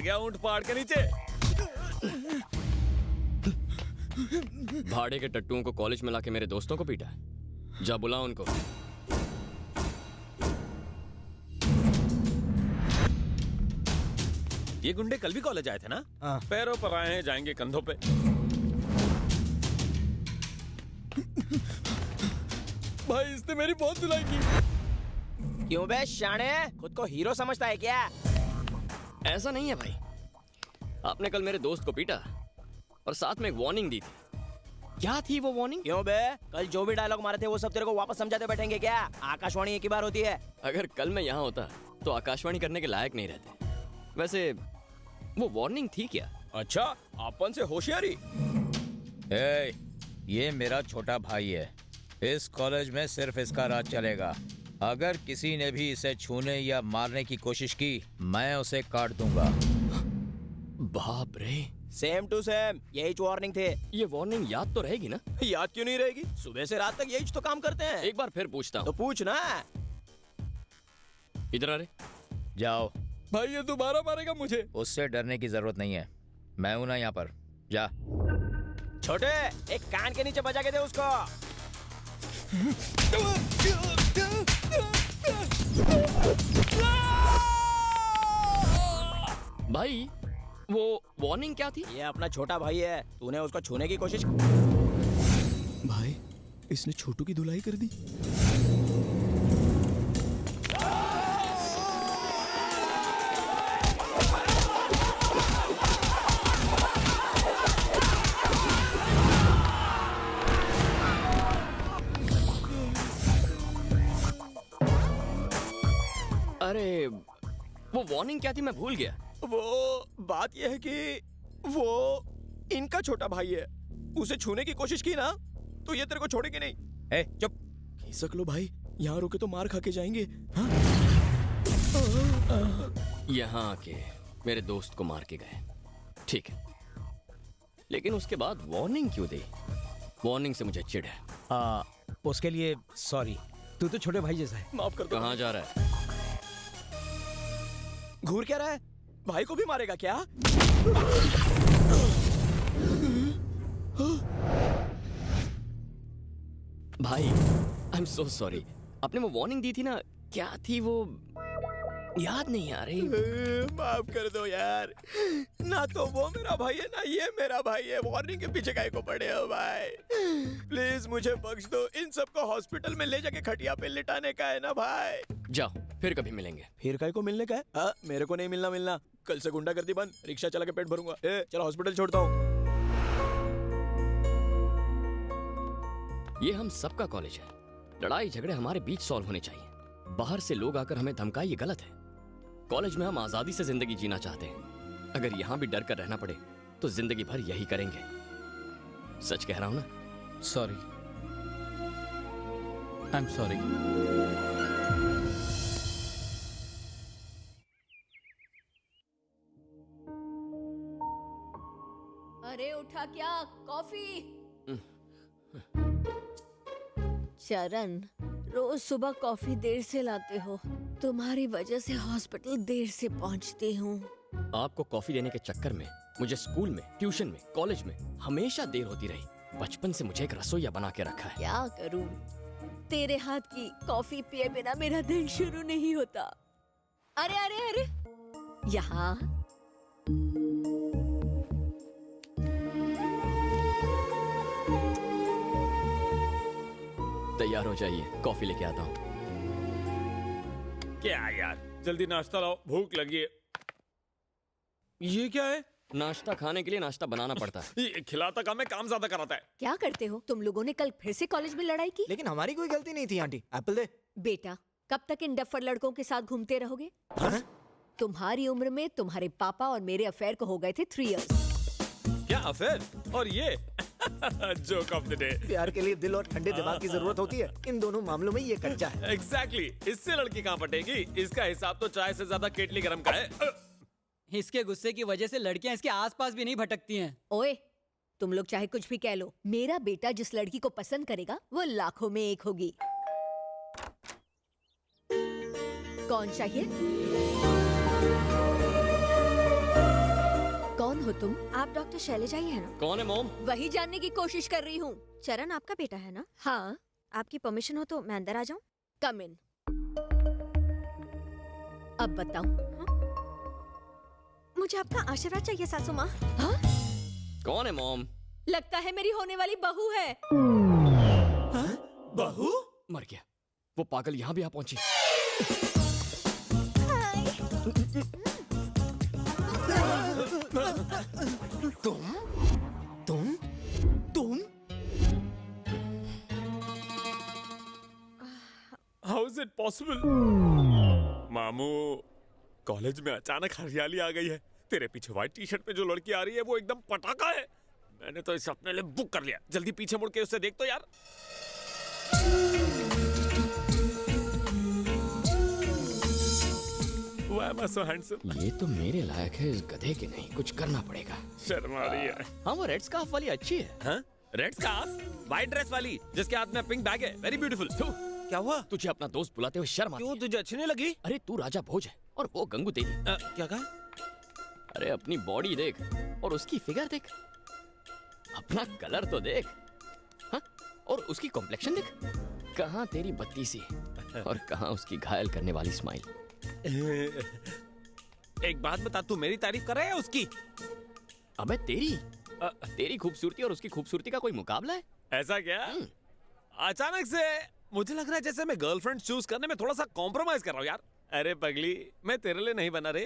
गया ऊंट पहाड़ के नीचे। भाड़े के टट्टुओं को कॉलेज में लाके मेरे दोस्तों को पीटा। जा बुला उनको। ये गुंडे कल भी कॉलेज आए थे ना? पैरों पर आए हैं, जाएंगे कंधों पे। भाई इसने मेरी बहुत धुलाई की। क्यों बे शाणे, खुद को हीरो समझता है क्या? ऐसा नहीं है भाई, आपने कल मेरे दोस्त को पीटा और साथ में एक वार्निंग दी थी। क्या थी वो वार्निंग? क्यों बे, कल जो भी डायलॉग मारे थे वो सब तेरे को वापस समझाते बैठेंगे क्या? आकाशवाणी एक ही बार होती है। अगर कल मैं यहाँ होता तो आकाशवाणी करने के लायक नहीं रहते। वैसे वो वार्निंग थी क्या? अच्छा, अपन से होशियारी। ये मेरा छोटा भाई है। इस कॉलेज में सिर्फ इसका राज चलेगा। अगर किसी ने भी इसे छूने या मारने की कोशिश की, मैं उसे काट दूंगा। बाप रे, सेम टू सेम यही वार्निंग थे। ये वार्निंग याद तो रहेगी ना? याद क्यों नहीं रहेगी? सुबह से रात तक यही तो काम करते हैं। एक बार फिर पूछता तो हूँ। पूछ ना। इधर आ रे। जाओ। भाई ये दोबारा मारेगा मुझे। उससे डरने की जरूरत नहीं है, मैं हूं ना यहाँ पर। जा। छोटे, एक कान के नीचे बजा के दे उसको। भाई वो वार्निंग क्या थी? ये अपना छोटा भाई है, तूने उसको छूने की कोशिश। भाई इसने छोटू की धुलाई कर दी। अरे वो वार्निंग क्या थी, मैं भूल गया। वो बात यह है कि वो इनका छोटा भाई है, उसे छूने की कोशिश की ना तो ये तेरे को छोड़ेगी नहीं। ए, चुप। खिसक लो भाई, यहाँ रुके तो मार खा के जाएंगे। हाँ? यहाँ आके मेरे दोस्त को मार के गए, ठीक है, लेकिन उसके बाद वार्निंग क्यों दी? वार्निंग से मुझे चिढ़ है। उसके लिए सॉरी। तू तो छोटे भाई जैसा है। माफ कर दो। कहाँ जा रहा है? घूर क्या रहा है? भाई को भी मारेगा क्या? भाई आई एम सो सॉरी। आपने वो वार्निंग दी थी ना, क्या थी वो? याद नहीं आ रही। माफ कर दो यार, ना तो वो मेरा भाई है ना ये मेरा भाई है। वार्निंग के पीछे काहे को पड़े हो भाई? प्लीज मुझे बख्श दो। इन सबको हॉस्पिटल में ले जाके खटिया पे लिटाने का है ना भाई। जाओ, फिर कभी मिलेंगे। फिर काहे को मिलने का है? मेरे को नहीं मिलना। कल से गुंडागर्दी बंद, रिक्शा चला के पेट भरूंगा। चलो हॉस्पिटल छोड़ता हूँ। ये हम सबका कॉलेज है, लड़ाई झगड़े हमारे बीच सॉल्व होने चाहिए। बाहर से लोग आकर हमें धमकाए, ये गलत है। कॉलेज में हम आजादी से जिंदगी जीना चाहते हैं। अगर यहाँ भी डर कर रहना पड़े तो जिंदगी भर यही करेंगे। सच कह रहा हूँ ना? Sorry, I am sorry. अरे उठा क्या, कॉफी। चरण, रोज सुबह कॉफी देर से लाते हो। तुम्हारी वजह से हॉस्पिटल देर से पहुंचती हूँ। आपको कॉफी देने के चक्कर में मुझे स्कूल में, ट्यूशन में, कॉलेज में हमेशा देर होती रही। बचपन से मुझे एक रसोइया बना के रखा है। क्या करूँ, तेरे हाथ की कॉफी पिए बिना मेरा दिन शुरू नहीं होता। अरे अरे अरे, यहाँ तैयार हो जाइए, कॉफी लेके आता हूँ। क्या यार, जल्दी नाश्ता लाओ, भूख लगी है। ये क्या है? नाश्ता खाने के लिए नाश्ता बनाना पड़ता है। ये खिलाता काम है, काम ज्यादा कराता है। क्या करते हो तुम लोगों ने? कल फिर से कॉलेज में लड़ाई की। लेकिन हमारी कोई गलती नहीं थी आंटी। एप्पल दे। बेटा, कब तक इन डफर लड़कों के साथ घूमते रहोगे? हाँ? तुम्हारी उम्र में तुम्हारे पापा और मेरे अफेयर को हो गए थे 3 इयर्स। क्या अफेयर? और ये जोक ऑफ द डे। प्यार के लिए दिल और ठंडे दिमाग की जरूरत होती है, इन दोनों मामलों में ये कच्चा है। एग्जैक्टली, इससे लड़की कहाँ पटेगी? इसका हिसाब तो चाय से ज्यादा केटली गरम का है। इसके गुस्से की वजह से लड़कियां इसके आसपास भी नहीं भटकती हैं। ओए, तुम लोग चाहे कुछ भी कह लो, मेरा बेटा जिस लड़की को पसंद करेगा वो लाखों में एक होगी। कौन चाहिए? हो तुम? आप डॉक्टर शैलजा ही है ना? कौन है मॉम? वही जानने की कोशिश कर रही हूँ। चरण आपका बेटा है ना? हाँ, आपकी परमिशन हो तो मैं अंदर आ जाऊं? कम इन। अब बताओ। मुझे आपका आशीर्वाद चाहिए सासू माँ। हाँ? कौन है मॉम? लगता है मेरी होने वाली बहू है। बहू? मर गया। वो पागल यहाँ भी आ पहुंची। तुम? How is it possible? मामू, कॉलेज में अचानक हरियाली आ गई है। तेरे पीछे व्हाइट टी शर्ट में जो लड़की आ रही है वो एकदम पटाखा है। मैंने तो इसे अपने लिए बुक कर लिया। जल्दी पीछे मुड़ के उसे देख तो यार। Why am I so handsome? ये तो मेरे लायक है, इस गधे के नहीं। कुछ करना पड़ेगा। शर्म आ रही है। हाँ, वो रेड स्कार्फ वाली अच्छी है। हाँ? Red scarf? व्हाइट ड्रेस वाली जिसके हाथ में पिंक बैग है। Very beautiful. क्या हुआ? तुझे अपना दोस्त बुलाते हुए शर्म आती क्यों, है? तुझे अच्छी नहीं लगी? अरे तू राजा भोज है और वो गंगू तेरी। क्या कहा? अरे अपनी बॉडी देख और उसकी फिगर देख, अपना कलर तो देख, हाँ? और उसकी कॉम्प्लेक्शन देख। कहाँ तेरी बत्तीसी और कहाँ उसकी घायल करने वाली स्माइल। एक बात बता, तू मेरी तारीफ कर रहा है या उसकी? अबे तेरी खूबसूरती और उसकी खूबसूरती का कोई मुकाबला है? ऐसा क्या? अचानक से मुझे लग रहा है जैसे मैं गर्लफ्रेंड चूज करने में थोड़ा सा कॉम्प्रोमाइज कर रहा हूँ यार। अरे पगली, मैं तेरे लिए नहीं बना रे।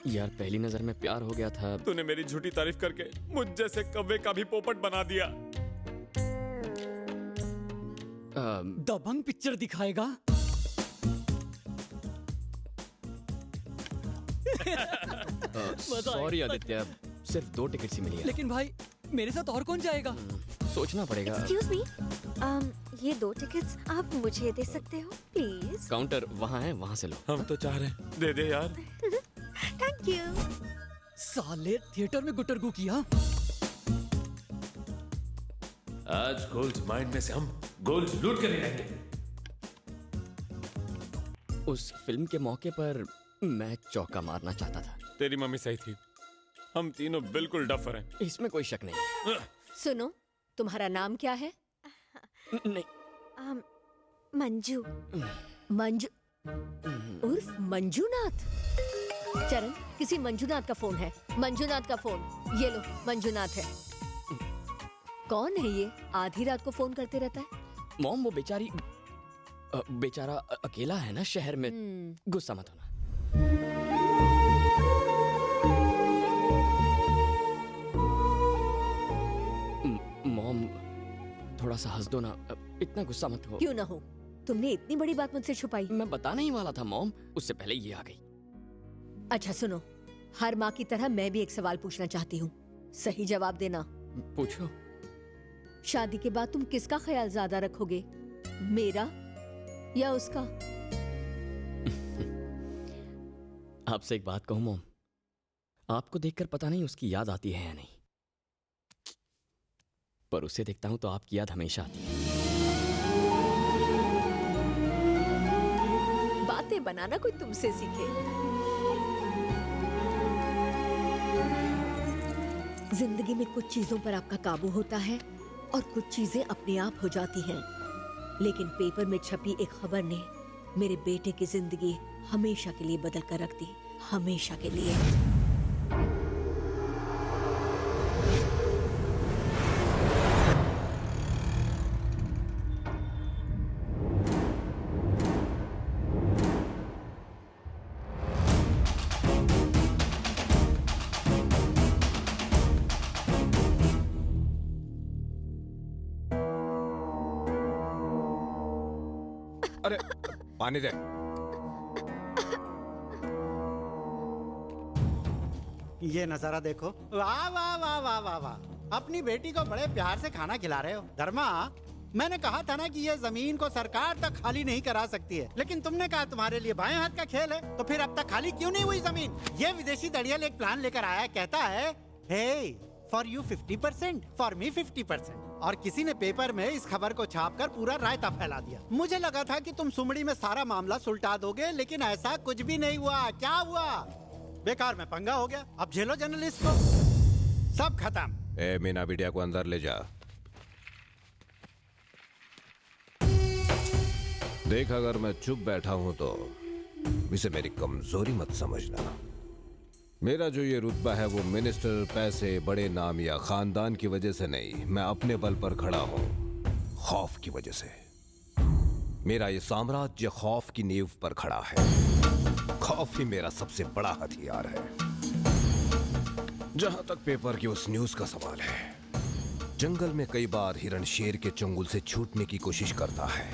यार पहली नजर में प्यार हो गया था। तूने मेरी झूठी तारीफ करके मुझ जैसे कव्वे का भी पोपट बना दिया। दबंग पिक्चर दिखाएगा। सॉरी आदित्य, सिर्फ 2 टिकट्स ही मिली है। लेकिन भाई मेरे साथ और कौन जाएगा? सोचना पड़ेगा। एक्सक्यूज मी, ये 2 टिकट्स आप मुझे दे सकते हो प्लीज? काउंटर वहाँ है, वहाँ से लो। हम तो चाह रहे हैं, दे दे यार। Thank you. साले थिएटर में गुटरगू किया। आज गोल्ड माइंड में से हम गोल्ड लूट कर ले जाएंगे। उस फिल्म के मौके पर मैं चौका मारना चाहता था। तेरी मम्मी सही थी, हम तीनों बिल्कुल डफर हैं। इसमें कोई शक नहीं। सुनो, तुम्हारा नाम क्या है? नहीं, मंजू। मंजू उर्फ मंजूनाथ। चरण, किसी मंजूनाथ का फोन है। मंजूनाथ का फोन ये लो। मंजूनाथ है। कौन है ये? आधी रात को फोन करते रहता है। मॉम वो बेचारा अकेला है ना शहर में। गुस्सा मत होना। मॉम थोड़ा सा हंस दो ना, इतना गुस्सा मत हो। क्यों ना हो? तुमने इतनी बड़ी बात मुझसे छुपाई। मैं बताने ही वाला था मॉम, उससे पहले ये आ गई। अच्छा सुनो, हर माँ की तरह मैं भी एक सवाल पूछना चाहती हूँ। सही जवाब देना। पूछो। शादी के बाद तुम किसका ख्याल ज्यादा रखोगे, मेरा या उसका? आपसे एक बात कहूं मॉम, आपको देखकर पता नहीं उसकी याद आती है या नहीं, पर उसे देखता हूं तो आपकी याद हमेशा आती है। बातें बनाना कोई तुमसे सीखे। जिंदगी में कुछ चीजों पर आपका काबू होता है और कुछ चीजें अपने आप हो जाती हैं। लेकिन पेपर में छपी एक खबर ने मेरे बेटे की जिंदगी हमेशा के लिए बदल कर रख दी। हमेशा के लिए। अरे पानी दे। ये नजारा देखो। वाह वाह वाह वाह वाह वाह, अपनी बेटी को बड़े प्यार से खाना खिला रहे हो। धर्मा, मैंने कहा था ना कि ये जमीन को सरकार तक खाली नहीं करा सकती है, लेकिन तुमने कहा तुम्हारे लिए बाएं हाथ का खेल है, तो फिर अब तक खाली क्यों नहीं हुई जमीन? ये विदेशी दड़ियल एक प्लान लेकर आया, कहता है हे फॉर यू 50%, फॉर मी 50%। और किसी ने पेपर में इस खबर को छापकर पूरा रायता फैला दिया। मुझे लगा था कि तुम सुमड़ी में सारा मामला सुलटा दोगे, लेकिन ऐसा कुछ भी नहीं हुआ। क्या हुआ? बेकार में पंगा हो गया। अब झेलो जर्नलिस्ट को। सब खत्म। ए मीना बिटिया को अंदर ले जा। देख, अगर मैं चुप बैठा हूं तो इसे मेरी कमजोरी मत समझना। मेरा जो ये रुतबा है वो मिनिस्टर, पैसे, बड़े नाम या खानदान की वजह से नहीं, मैं अपने बल पर खड़ा हूं, खौफ की वजह से। मेरा ये साम्राज्य खौफ की नींव पर खड़ा है। खौफ ही मेरा सबसे बड़ा हथियार है। जहां तक पेपर की उस न्यूज का सवाल है, जंगल में कई बार हिरण शेर के चंगुल से छूटने की कोशिश करता है,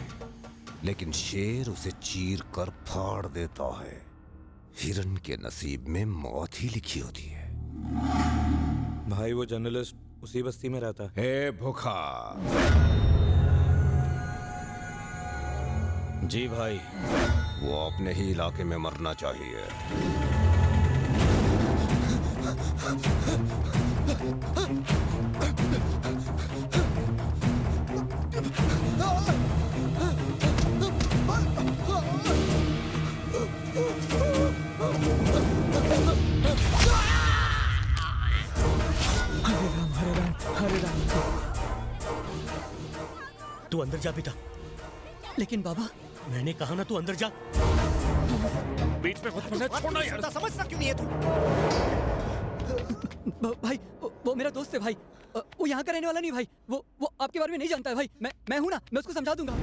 लेकिन शेर उसे चीर कर फाड़ देता है। हिरण के नसीब में मौत ही लिखी होती है। भाई वो जर्नलिस्ट उसी बस्ती में रहता है। हे भूखा। जी भाई। वो अपने ही इलाके में मरना चाहिए। हरे राम। तू अंदर जा बेटा। लेकिन बाबा, मैंने कहा ना तू अंदर जा। बीच में मत छोड़ना यार। समझता क्यों नहीं है तू? भाई वो मेरा दोस्त है भाई। वो यहाँ का रहने वाला नहीं भाई। वो आपके बारे में नहीं जानता है भाई। मैं हूँ ना, मैं उसको समझा दूंगा।